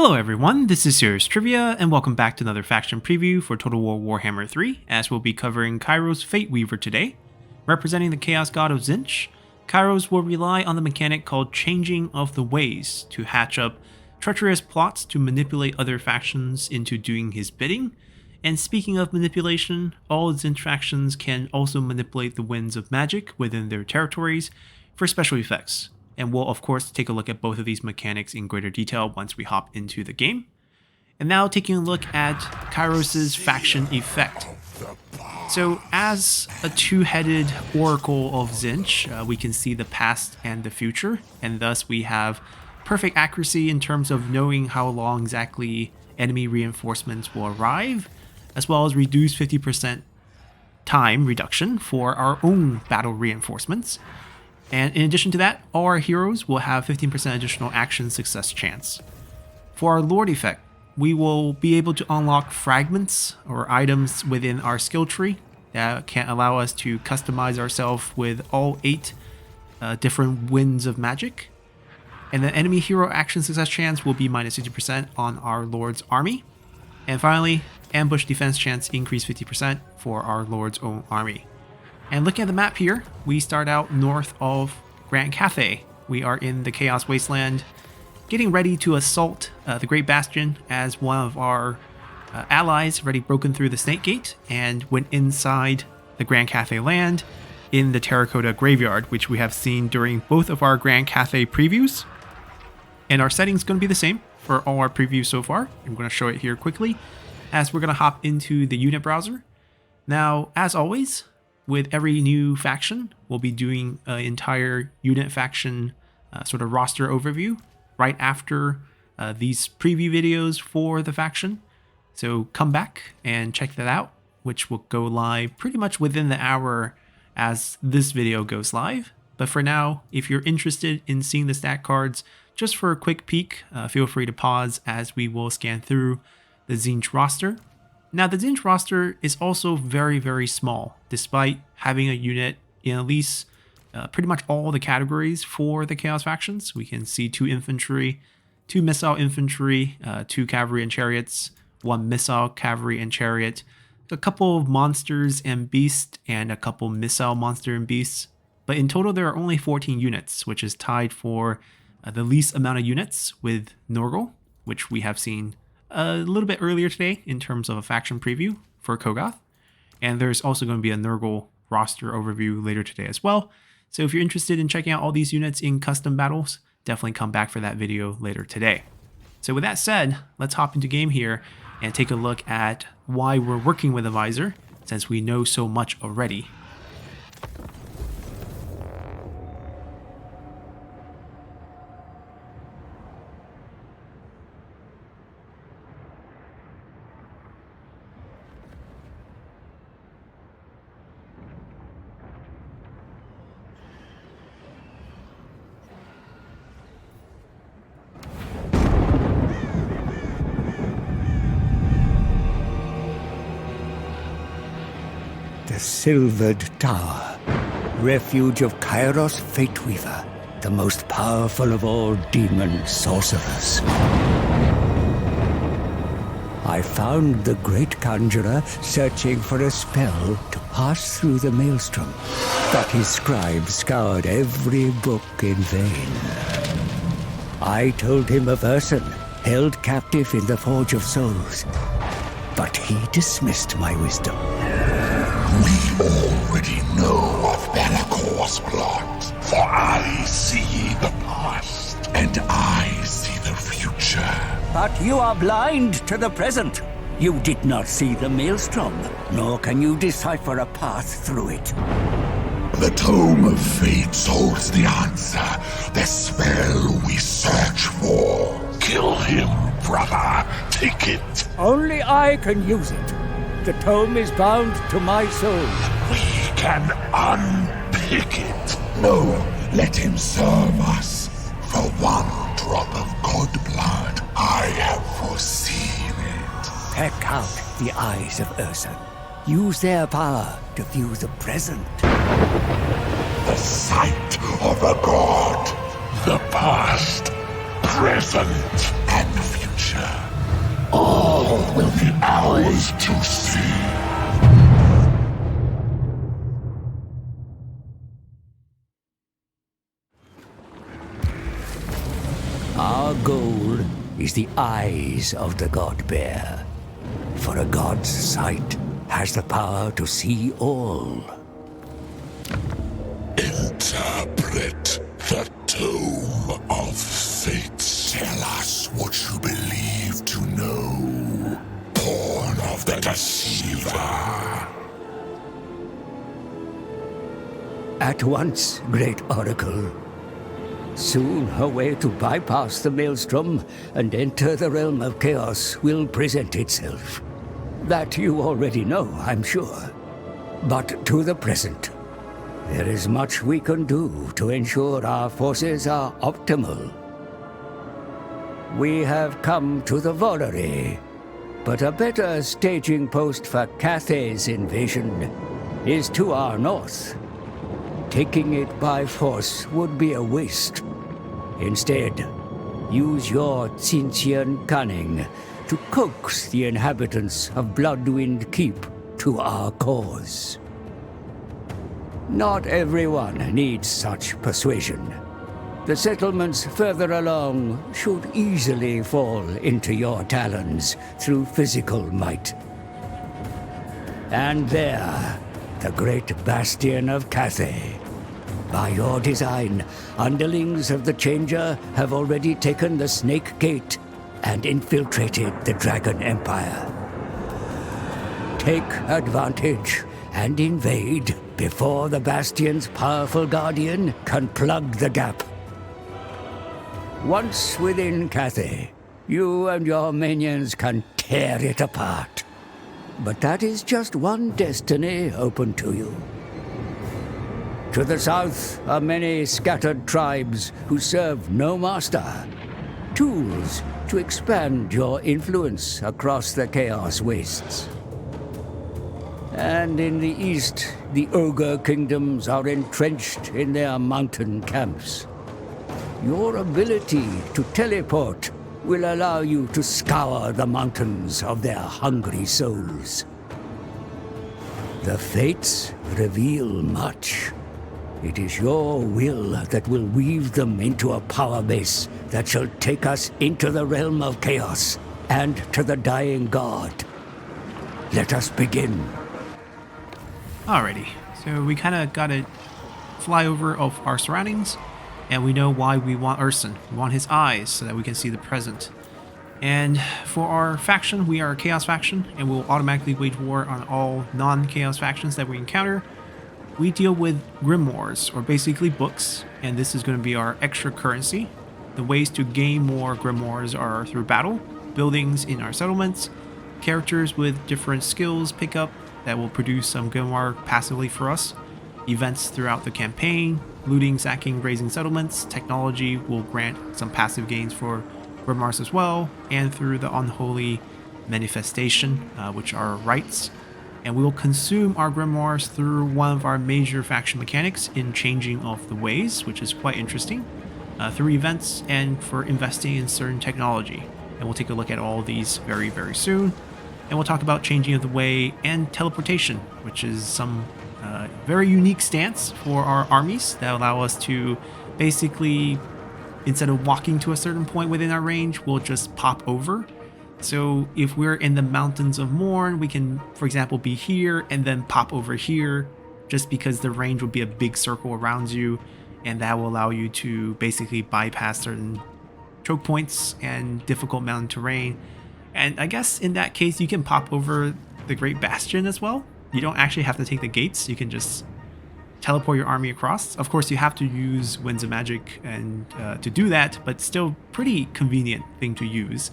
Hello everyone, this is Serious Trivia, and welcome back to another faction preview for Total War Warhammer 3, as we'll be covering Kairos Fate Weaver today. Representing the Chaos God of Tzeentch, Kairos will rely on the mechanic called Changing of the Ways to hatch up treacherous plots to manipulate other factions into doing his bidding. And speaking of manipulation, all Tzeentch factions can also manipulate the winds of magic within their territories for special effects. And we'll of course take a look at both of these mechanics in greater detail once we hop into the game. And now taking a look at Kairos' faction effect. So as a two-headed oracle of Tzeentch, we can see the past and the future, and thus we have perfect accuracy in terms of knowing how long exactly enemy reinforcements will arrive, as well as reduce 50% time reduction for our own battle reinforcements. And in addition to that, all our heroes will have 15% additional action success chance. For our Lord effect, we will be able to unlock fragments or items within our skill tree that can allow us to customize ourselves with all 8 different winds of magic. And the enemy hero action success chance will be minus 50% on our Lord's army. And finally, ambush defense chance increase 50% for our Lord's own army. And looking at the map here, we start out north of Grand Cathay. We are in the Chaos Wasteland, getting ready to assault the Great Bastion as one of our allies already broken through the Snake Gate and went inside the Grand Cathay land in the Terracotta Graveyard, which we have seen during both of our Grand Cathay previews. And our setting is going to be the same for all our previews so far. I'm going to show it here quickly as we're going to hop into the unit browser. Now, as always, with every new faction, we'll be doing an entire unit faction sort of roster overview right after these preview videos for the faction. So come back and check that out, which will go live pretty much within the hour as this video goes live. But for now, if you're interested in seeing the stat cards, just for a quick peek, feel free to pause as we will scan through the Tzeentch roster. Now, the Tzeentch roster is also very, very small, despite having a unit in at least pretty much all the categories for the Chaos factions. We can see 2 infantry, 2 missile infantry, 2 cavalry and chariots, 1 missile cavalry and chariot, a couple of monsters and beasts, and a couple missile monster and beasts. But in total, there are only 14 units, which is tied for the least amount of units with Nurgle, which we have seen a little bit earlier today in terms of a faction preview for Kogoth. And there's also going to be a Nurgle roster overview later today as well. So if you're interested in checking out all these units in custom battles, definitely come back for that video later today. So with that said, let's hop into game here and take a look at why we're working with a visor, since we know so much already. The Silvered Tower, refuge of Kairos Fate Weaver, the most powerful of all demon sorcerers. I found the great conjurer searching for a spell to pass through the maelstrom, but his scribe scoured every book in vain. I told him of Urson, held captive in the Forge of Souls, but he dismissed my wisdom. We already know of Bellacor's plot, for I see the past, and I see the future. But you are blind to the present. You did not see the maelstrom, nor can you decipher a path through it. The Tome of Fates holds the answer, the spell we search for. Kill him, brother. Take it. Only I can use it. The tome is bound to my soul. We can unpick it. No, let him serve us. For 1 drop of good blood, I have foreseen it. Peck out the eyes of Urson. Use their power to view the present. The sight of a god. The past, present, and future. will be ours to see. Our goal is the eyes of the God Bear. For a god's sight has the power to see all. Interpret the Tome of Fates. Tell us what you believe to know. Born of the Deceiver. At once, great oracle. Soon a way to bypass the Maelstrom and enter the realm of chaos will present itself. That you already know, I'm sure. But to the present, there is much we can do to ensure our forces are optimal. We have come to the Valerie, but a better staging post for Cathay's invasion is to our north. Taking it by force would be a waste. Instead, use your Tsintian cunning to coax the inhabitants of Bloodwind Keep to our cause. Not everyone needs such persuasion. The settlements further along should easily fall into your talons through physical might. And there, the great bastion of Cathay. By your design, underlings of the Changer have already taken the Snake Gate and infiltrated the Dragon Empire. Take advantage and invade before the Bastion's powerful guardian can plug the gap. Once within Cathay, you and your minions can tear it apart. But that is just one destiny open to you. To the south are many scattered tribes who serve no master. Tools to expand your influence across the Chaos Wastes. And in the east, the Ogre Kingdoms are entrenched in their mountain camps. Your ability to teleport will allow you to scour the mountains of their hungry souls. The fates reveal much. It is your will that will weave them into a power base that shall take us into the realm of chaos and to the dying god. Let us begin. Alrighty, so we kind of got a flyover of our surroundings, and we know why we want Urson. We want his eyes so that we can see the present. And for our faction, we are a Chaos faction, and we'll automatically wage war on all non-Chaos factions that we encounter. We deal with grimoires, or basically books, and this is going to be our extra currency. The ways to gain more grimoires are through battle, buildings in our settlements, characters with different skills pick up that will produce some grimoire passively for us, events throughout the campaign, looting, sacking, raising settlements, technology will grant some passive gains for grimoires as well, and through the Unholy Manifestation, which are rights. And we will consume our grimoires through one of our major faction mechanics in Changing of the Ways, which is quite interesting, through events and for investing in certain technology. And we'll take a look at all of these very, very soon. And we'll talk about Changing of the Way and Teleportation, which is some very unique stance for our armies that allow us to basically, instead of walking to a certain point within our range, we'll just pop over. So if we're in the Mountains of Morn, we can, for example, be here and then pop over here, just because the range will be a big circle around you, and that will allow you to basically bypass certain choke points and difficult mountain terrain. And I guess in that case, you can pop over the Great Bastion as well. You don't actually have to take the gates, you can just teleport your army across. Of course, you have to use Winds of Magic and to do that, but still pretty convenient thing to use.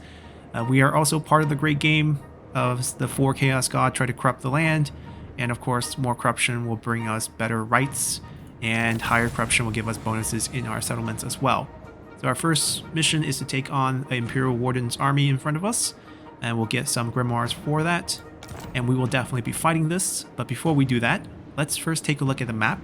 We are also part of the great game of the 4 Chaos God try to corrupt the land, and of course more corruption will bring us better rights, and higher corruption will give us bonuses in our settlements as well. So our first mission is to take on the Imperial Wardens army in front of us, and we'll get some grimoires for that, and we will definitely be fighting this. But before we do that, let's first take a look at the map.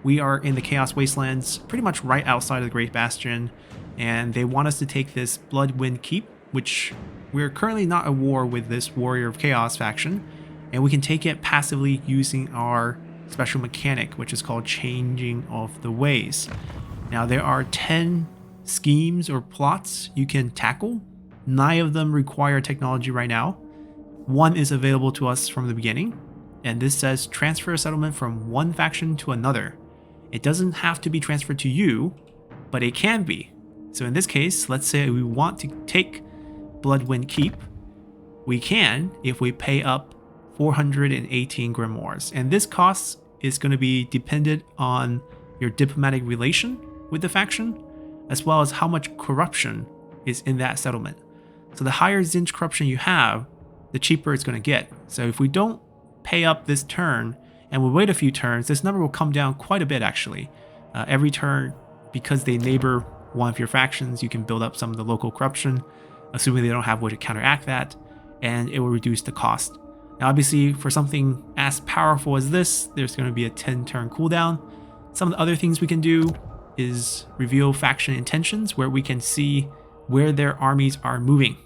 We are in the Chaos Wastelands, pretty much right outside of the Great Bastion, and they want us to take this Bloodwind Keep, which we're currently not at war with this Warrior of Chaos faction, and we can take it passively using our special mechanic, which is called Changing of the Ways. Now, there are 10 schemes or plots you can tackle. 9 of them require technology right now. 1 is available to us from the beginning, and this says transfer a settlement from one faction to another. It doesn't have to be transferred to you, but it can be. So in this case, let's say we want to take Bloodwind Keep. We can if we pay up 418 grimoires, and this cost is going to be dependent on your diplomatic relation with the faction, as well as how much corruption is in that settlement. So the higher Tzeentch corruption you have, the cheaper it's going to get. So if we don't pay up this turn and we wait a few turns, this number will come down quite a bit actually. Every turn, because they neighbor one of your factions, you can build up some of the local corruption, assuming they don't have a way to counteract that, and it will reduce the cost. Now obviously for something as powerful as this, there's going to be a 10 turn cooldown. Some of the other things we can do is reveal faction intentions, where we can see where their armies are moving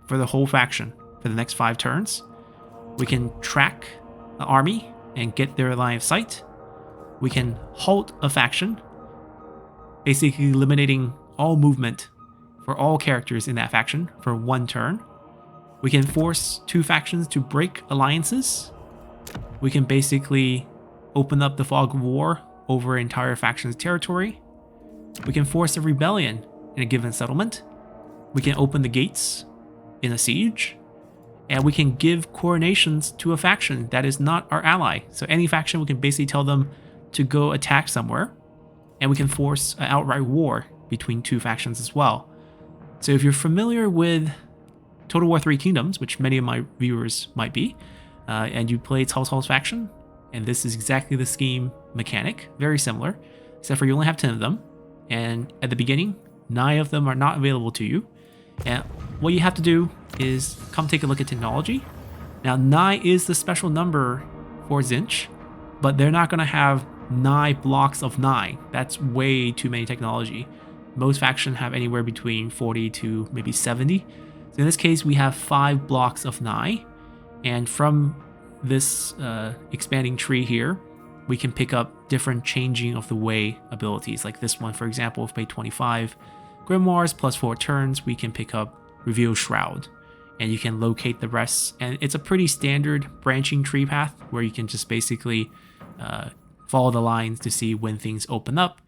for the whole faction for the next 5 turns. We can track an army and get their line of sight. We can halt a faction, basically eliminating all movement for all characters in that faction for 1 turn. We can force 2 factions to break alliances. We can basically open up the fog of war over an entire faction's territory. We can force a rebellion in a given settlement. We can open the gates in a siege. And we can give coronations to a faction that is not our ally. So any faction, we can basically tell them to go attack somewhere. And we can force an outright war between 2 factions as well. So if you're familiar with Total War 3 Kingdoms, which many of my viewers might be, and you play Cao Cao's faction, and this is exactly the scheme mechanic, very similar, except for you only have 10 of them, and at the beginning, 9 of them are not available to you. And what you have to do is come take a look at technology. Now 9 is the special number for Tzeentch, but they're not going to have 9 blocks of 9. That's way too many technology. Most factions have anywhere between 40 to maybe 70. So in this case, we have 5 blocks of 9, and from this expanding tree here, we can pick up different changing of the way abilities. Like this one, for example, if we pay 25 grimoires plus 4 turns, we can pick up Reveal Shroud, and you can locate the rest. And it's a pretty standard branching tree path where you can just basically follow the lines to see when things open up.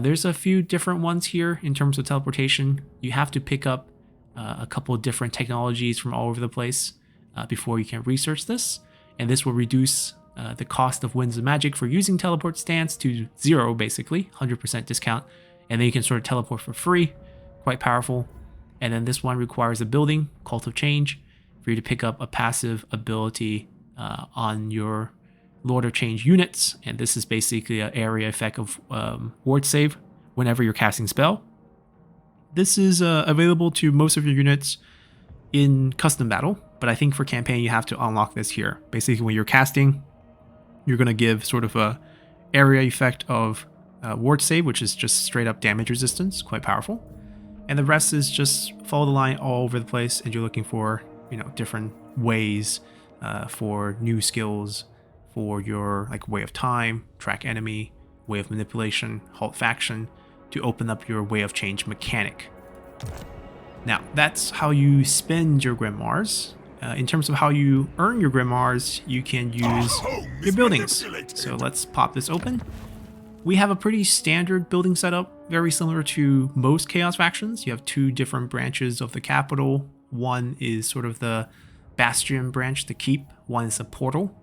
There's a few different ones here in terms of teleportation. You have to pick up a couple of different technologies from all over the place before you can research this. And this will reduce the cost of Winds of Magic for using teleport stance to 0, basically, 100% discount. And then you can sort of teleport for free, quite powerful. And then this one requires a building, Cult of Change, for you to pick up a passive ability on your Lord of Change units. And this is basically an area effect of ward save whenever you're casting spell. This is available to most of your units in custom battle, but I think for campaign you have to unlock this here. Basically when you're casting, you're going to give sort of a area effect of ward save, which is just straight up damage resistance, quite powerful. And the rest is just follow the line all over the place, and you're looking for, you know, different ways for new skills for your like Way of Time, Track Enemy, Way of Manipulation, Halt Faction, to open up your Way of Change mechanic. Now, that's how you spend your grimoires. In terms of how you earn your grimoires, you can use your buildings. So let's pop this open. We have a pretty standard building setup, very similar to most Chaos factions. You have 2 different branches of the capital. One is sort of the Bastion branch, the Keep. One is a portal.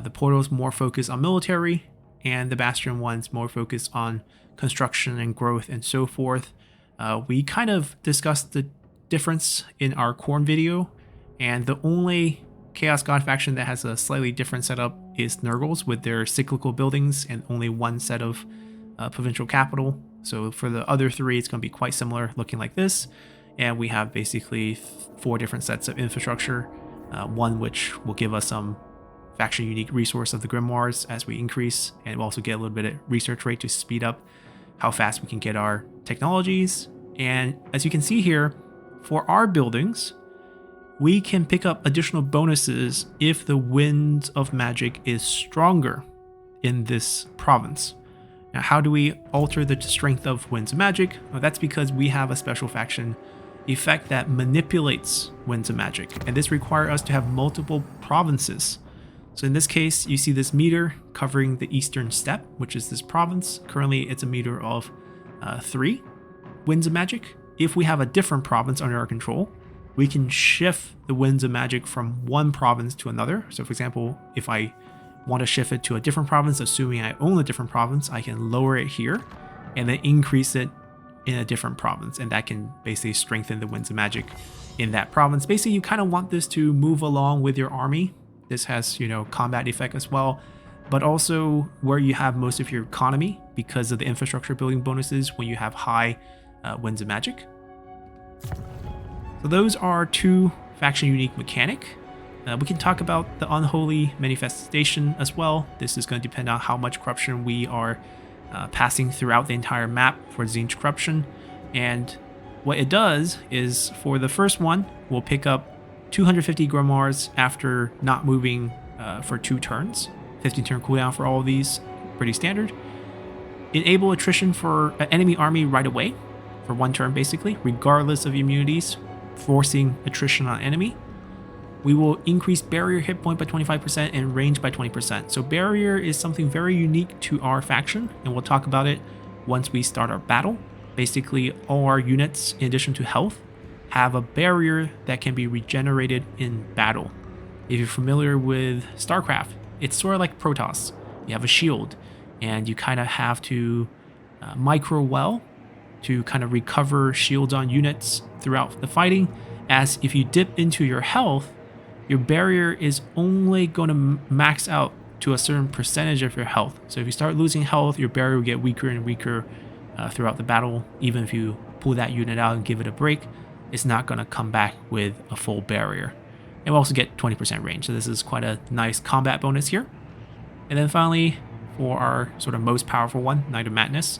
The portal is more focused on military, and the Bastion one's more focused on construction and growth and so forth. We kind of discussed the difference in our Khorne video, and the only Chaos God faction that has a slightly different setup is Nurgle's, with their cyclical buildings and only 1 set of provincial capital. So for the other 3, it's going to be quite similar, looking like this. And we have basically 4 different sets of infrastructure, one which will give us some faction unique resource of the grimoires as we increase, and we'll also get a little bit of research rate to speed up how fast we can get our technologies. And as you can see here, for our buildings, we can pick up additional bonuses if the Winds of Magic is stronger in this province. Now, how do we alter the strength of Winds of Magic? Well, that's because we have a special faction effect that manipulates Winds of Magic, and this requires us to have multiple provinces. So in this case, you see this meter covering the Eastern Steppe, which is this province. Currently, it's a meter of 3 Winds of Magic. If we have a different province under our control, we can shift the Winds of Magic from one province to another. So for example, if I want to shift it to a different province, assuming I own a different province, I can lower it here and then increase it in a different province, and that can basically strengthen the Winds of Magic in that province. Basically, you kind of want this to move along with your army. This has, combat effect as well, but also where you have most of your economy because of the infrastructure building bonuses when you have high Winds of Magic. So those are 2 faction unique mechanic. We can talk about the Unholy Manifestation as well. This is going to depend on how much corruption we are passing throughout the entire map for Tzeentch corruption. And what it does is, for the first one, we'll pick up 250 grimoires after not moving for 2 turns. 15 turn cooldown for all of these, pretty standard. Enable attrition for an enemy army right away, for 1 turn basically, regardless of immunities, forcing attrition on enemy. We will increase barrier hit point by 25% and range by 20%. So barrier is something very unique to our faction, and we'll talk about it once we start our battle. Basically, all our units, in addition to health, have a barrier that can be regenerated in battle. If you're familiar with StarCraft, it's sort of like Protoss. You have a shield, and you kind of have to micro well to kind of recover shields on units throughout the fighting, as if you dip into your health, your barrier is only going to max out to a certain percentage of your health. So if you start losing health, your barrier will get weaker and weaker throughout the battle. Even if you pull that unit out and give it a break, it's not going to come back with a full barrier. And we also get 20% range, so this is quite a nice combat bonus here. And then finally, for our sort of most powerful one, Night of Madness,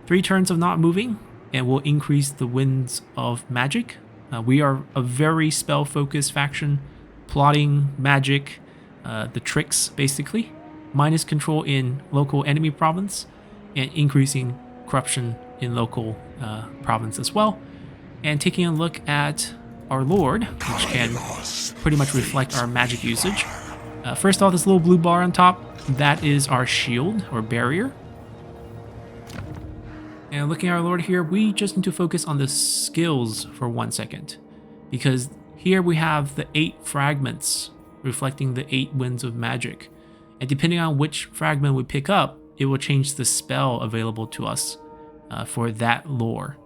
3 turns of not moving, and we'll increase the Winds of Magic. We are a very spell-focused faction, plotting magic, the tricks basically, minus control in local enemy province, and increasing corruption in local province as well. And taking a look at our Lord, which can pretty much reflect our magic usage. First off, this little blue bar on top, that is our shield or barrier. And looking at our Lord here, we just need to focus on the skills for 1 second, because here we have the 8 fragments reflecting the 8 Winds of Magic. And depending on which fragment we pick up, it will change the spell available to us for that lore.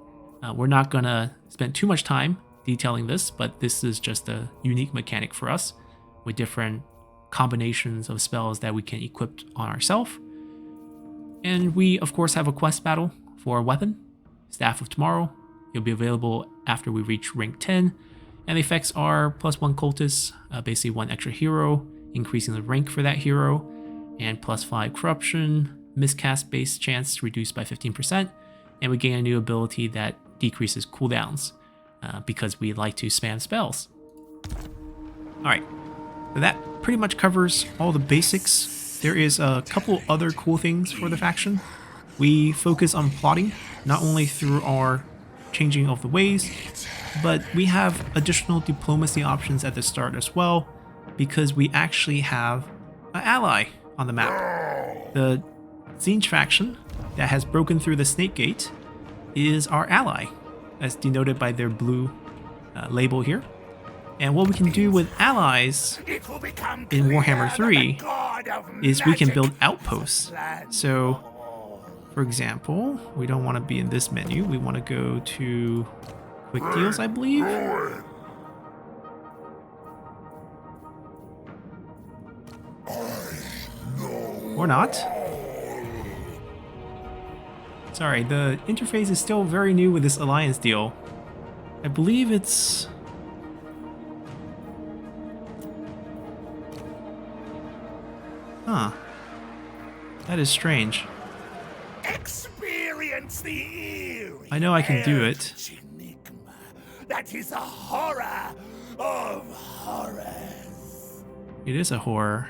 We're not going to spend too much time detailing this, but this is just a unique mechanic for us with different combinations of spells that we can equip on ourselves. And we, of course, have a quest battle for a weapon, Staff of Tomorrow. It'll be available after we reach rank 10. And the effects are +1 cultist, basically 1 extra hero, increasing the rank for that hero, and +5 corruption, miscast base chance reduced by 15%, and we gain a new ability that decreases cooldowns because we like to spam spells. Alright, so that pretty much covers all the basics. There is a couple other cool things for the faction. We focus on plotting, not only through our changing of the ways, but we have additional diplomacy options at the start as well, because we actually have an ally on the map. The Tzeentch faction that has broken through the Snake Gate is our ally, as denoted by their blue label here. And what we can do with allies in Warhammer 3 is we can build outposts. So, for example, we don't want to be in this menu. We want to go to Quick Deals, I believe. Or not. Sorry, the interface is still very new with this alliance deal. I believe it's... Huh. That is strange. Experience the eerie. I know I can do it. That is a horror of It is a horror.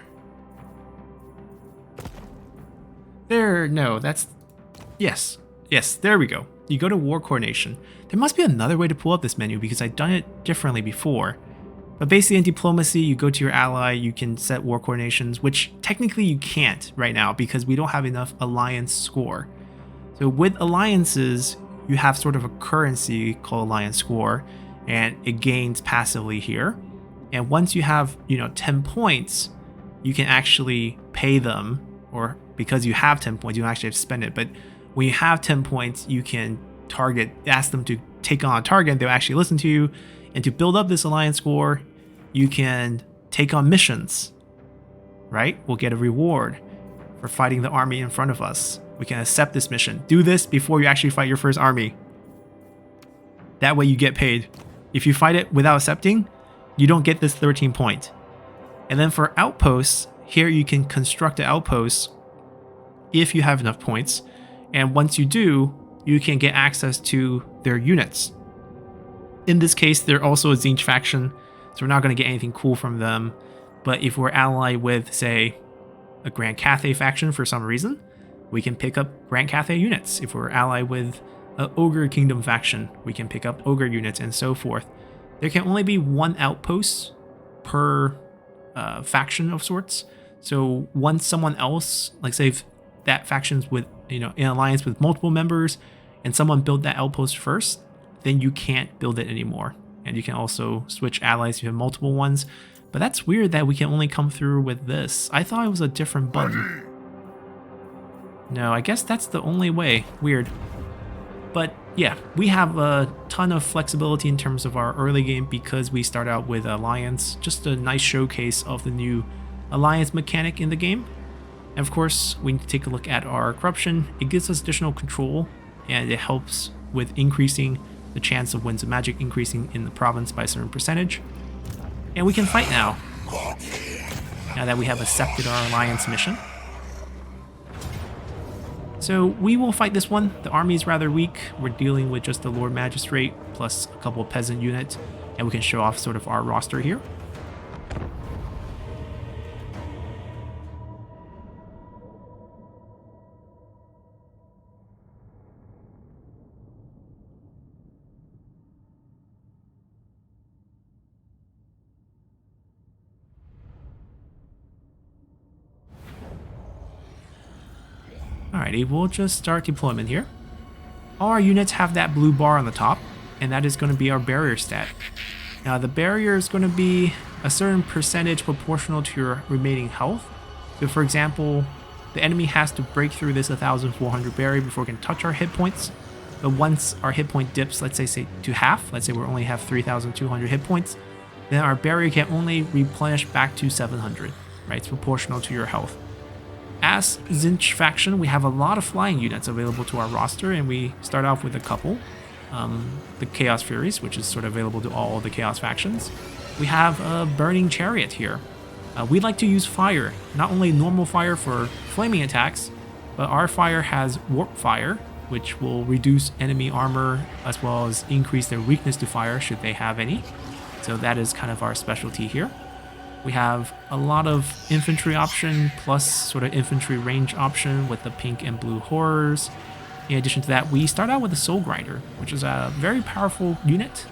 There, no, that's... Yes, there we go. You go to War Coordination. There must be another way to pull up this menu because I've done it differently before. But basically in Diplomacy, you go to your ally, you can set War Coordinations, which technically you can't right now because we don't have enough alliance score. So with alliances, you have sort of a currency called alliance score, and it gains passively here. And once you have, 10 points, you can actually pay them, or because you have 10 points, you don't actually have to spend it. But when you have 10 points, you can ask them to take on a target, they'll actually listen to you. And to build up this alliance score, you can take on missions, right? We'll get a reward for fighting the army in front of us. We can accept this mission. Do this before you actually fight your first army. That way you get paid. If you fight it without accepting, you don't get this 13 point. And then for outposts, here you can construct an outpost if you have enough points. And once you do, you can get access to their units. In this case, they're also a Tzeentch faction, so we're not going to get anything cool from them. But if we're allied with, say, a Grand Cathay faction for some reason, we can pick up Grand Cathay units. If we're allied with an Ogre Kingdom faction, we can pick up Ogre units and so forth. There can only be one outpost per faction of sorts. So once someone else, like say if that faction's with, in alliance with multiple members and someone built that outpost first, then you can't build it anymore. And you can also switch allies if you have multiple ones. But that's weird that we can only come through with this. I thought it was a different button. No, I guess that's the only way. Weird. But yeah, we have a ton of flexibility in terms of our early game because we start out with Alliance. Just a nice showcase of the new Alliance mechanic in the game. And of course, we need to take a look at our corruption. It gives us additional control and it helps with increasing the chance of winds of magic increasing in the province by a certain percentage. And we can fight now that we have accepted our Alliance mission. So we will fight this one. The army is rather weak. We're dealing with just the Lord Magistrate plus a couple of peasant units, and we can show off sort of our roster here. Alrighty, we'll just start deployment here. All our units have that blue bar on the top, and that is going to be our barrier stat. Now the barrier is going to be a certain percentage proportional to your remaining health. So for example, the enemy has to break through this 1400 barrier before it can touch our hit points. But once our hit point dips, let's say to half, let's say we only have 3200 hit points, then our barrier can only replenish back to 700, right? It's proportional to your health. As Tzeentch faction, we have a lot of flying units available to our roster, and we start off with a couple. The Chaos Furies, which is sort of available to all the Chaos factions. We have a Burning Chariot here. We like to use fire, not only normal fire for flaming attacks, but our fire has Warp Fire, which will reduce enemy armor as well as increase their weakness to fire should they have any. So that is kind of our specialty here. We have a lot of infantry option plus sort of infantry range option with the pink and blue horrors. In addition to that, we start out with the Soul Grinder, which is a very powerful unit,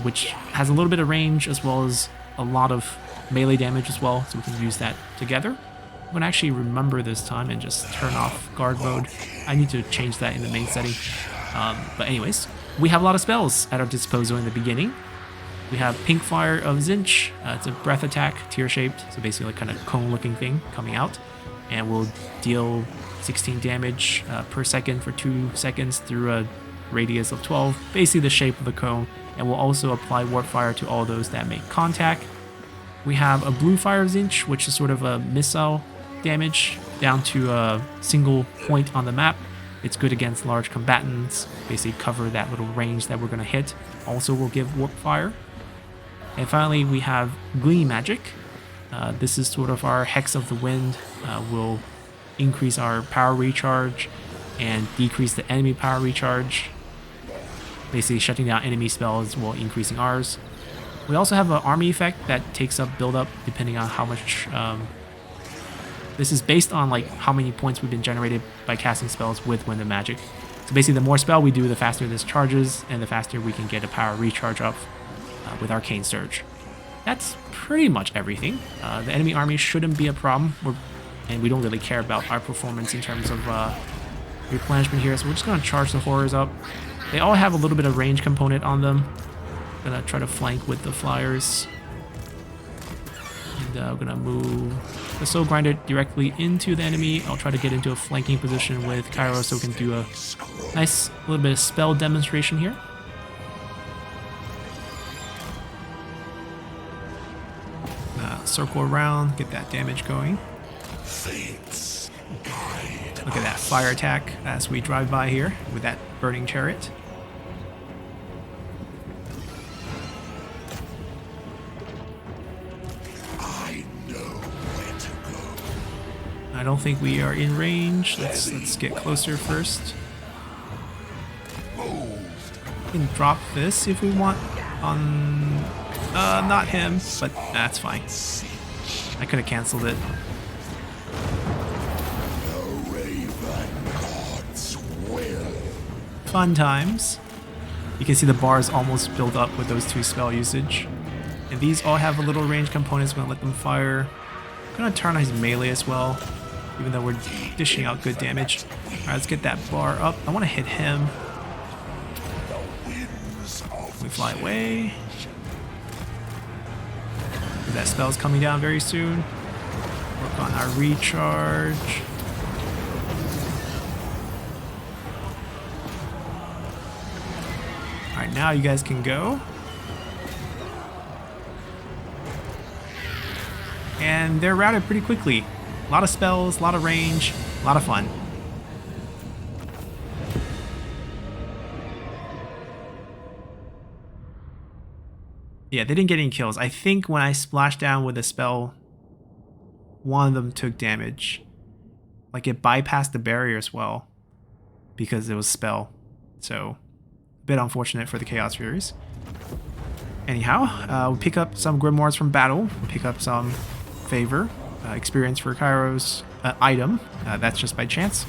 which has a little bit of range as well as a lot of melee damage as well, so we can use that together. I'm going to actually remember this time and just turn off guard mode. I need to change that in the main setting. But anyways, we have a lot of spells at our disposal in the beginning. We have Pink Fire of Tzeentch. It's a breath attack, tear-shaped, so basically like kind of cone-looking thing coming out. And will deal 16 damage per second for 2 seconds through a radius of 12, basically the shape of the cone. And will also apply Warp Fire to all those that make contact. We have a Blue Fire of Tzeentch, which is sort of a missile damage down to a single point on the map. It's good against large combatants, basically cover that little range that we're going to hit. Also will give Warp Fire. And finally, we have Glee Magic. This is sort of our Hex of the Wind. Will increase our power recharge and decrease the enemy power recharge. Basically shutting down enemy spells while increasing ours. We also have an army effect that takes up build up depending on how much. This is based on like how many points we've been generated by casting spells with Wind of Magic. So basically, the more spell we do, the faster this charges, and the faster we can get a power recharge up with Arcane Surge. That's pretty much everything. The enemy army shouldn't be a problem, and we don't really care about our performance in terms of replenishment here. So we're just gonna charge the horrors up. They all have a little bit of range component on them. Gonna try to flank with the flyers. And we're gonna move the Soul Grinder directly into the enemy. I'll try to get into a flanking position with Kairos so we can do a nice little bit of spell demonstration here. Circle around, get that damage going. Look at that fire attack as we drive by here with that burning chariot. I don't think we are in range. Let's get closer first. We can drop this if we want on not him, but that's fine. I could have canceled it. Fun times. You can see the bars almost build up with those two spell usage. And these all have a little range components. We're gonna let them fire. I'm gonna turn on his melee as well, even though we're dishing out good damage. Alright, let's get that bar up. I want to hit him. We fly away. That spell's coming down very soon. Work on our recharge. Alright, now you guys can go. And they're routed pretty quickly. A lot of spells, a lot of range, a lot of fun. Yeah, they didn't get any kills. I think when I splashed down with a spell, one of them took damage. Like it bypassed the barrier as well because it was spell. So, a bit unfortunate for the Chaos Furies. Anyhow, we pick up some Grimoires from battle. We pick up some favor, experience for Kairos item. That's just by chance.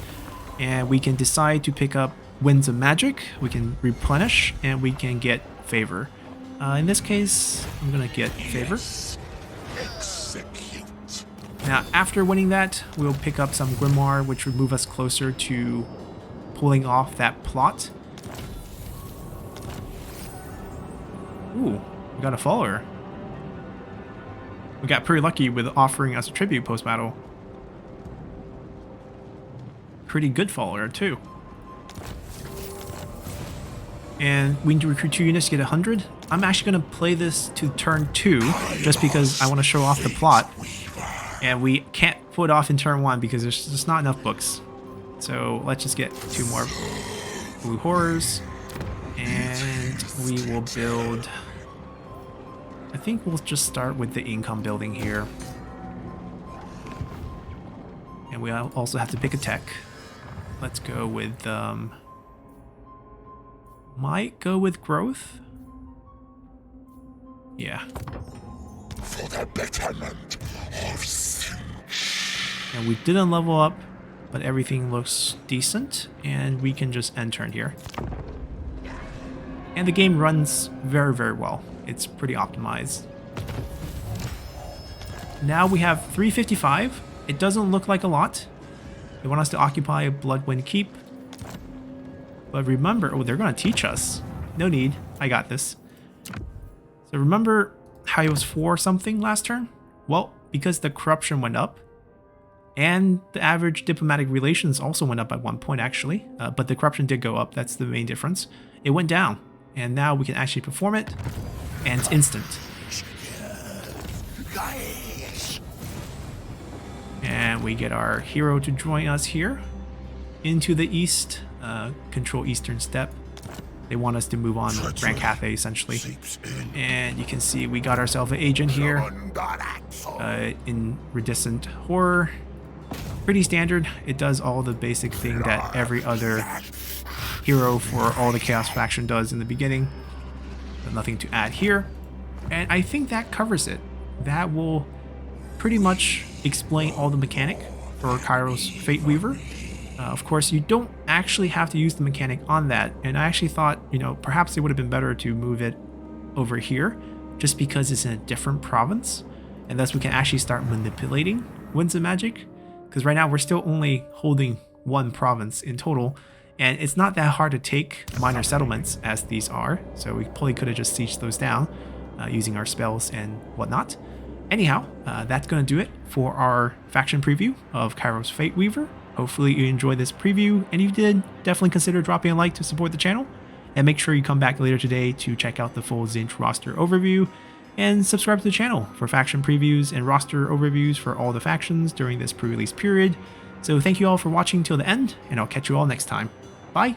And we can decide to pick up Winds of Magic. We can replenish and we can get favor. In this case, I'm gonna get favor. Now, after winning that, we'll pick up some Grimoire, which would move us closer to pulling off that plot. Ooh, we got a follower. We got pretty lucky with offering us a tribute post-battle. Pretty good follower, too. And we need to recruit 2 units to get 100. I'm actually going to play this to turn 2, just because I want to show off the plot. And we can't put off in turn 1 because there's just not enough books. So let's just get 2 more blue horrors. And we will build... I think we'll just start with the income building here. And we also have to pick a tech. Let's go with... might go with growth. Yeah. For the betterment of Sinch. And we didn't level up, but everything looks decent, and we can just end turn here. And the game runs very, very well. It's pretty optimized. Now we have 355. It doesn't look like a lot. They want us to occupy Bloodwind Keep. But remember, oh, they're going to teach us. No need. I got this. So remember how it was 4 something last turn? Well, because the corruption went up, and the average diplomatic relations also went up by 1 point, actually. But the corruption did go up. That's the main difference. It went down. And now we can actually perform it, and it's instant. And we get our hero to join us here into the east. Control Eastern Steppe. They want us to move on Grand Cathay, essentially. And you can see we got ourselves an agent here in Redistant Horror. Pretty standard. It does all the basic thing that every other hero for all the Chaos faction does in the beginning. But nothing to add here. And I think that covers it. That will pretty much explain all the mechanic for Kairos Fate Weaver. Of course, you don't actually have to use the mechanic on that, and I actually thought, perhaps it would have been better to move it over here, just because it's in a different province, and thus we can actually start manipulating Winds of Magic, because right now we're still only holding one province in total, and it's not that hard to take minor settlements as these are, so we probably could have just sieged those down using our spells and whatnot. Anyhow, that's going to do it for our faction preview of Kairos Fate Weaver. Hopefully you enjoyed this preview, and if you did, definitely consider dropping a like to support the channel, and make sure you come back later today to check out the full Tzeentch roster overview, and subscribe to the channel for faction previews and roster overviews for all the factions during this pre-release period. So thank you all for watching till the end, and I'll catch you all next time. Bye!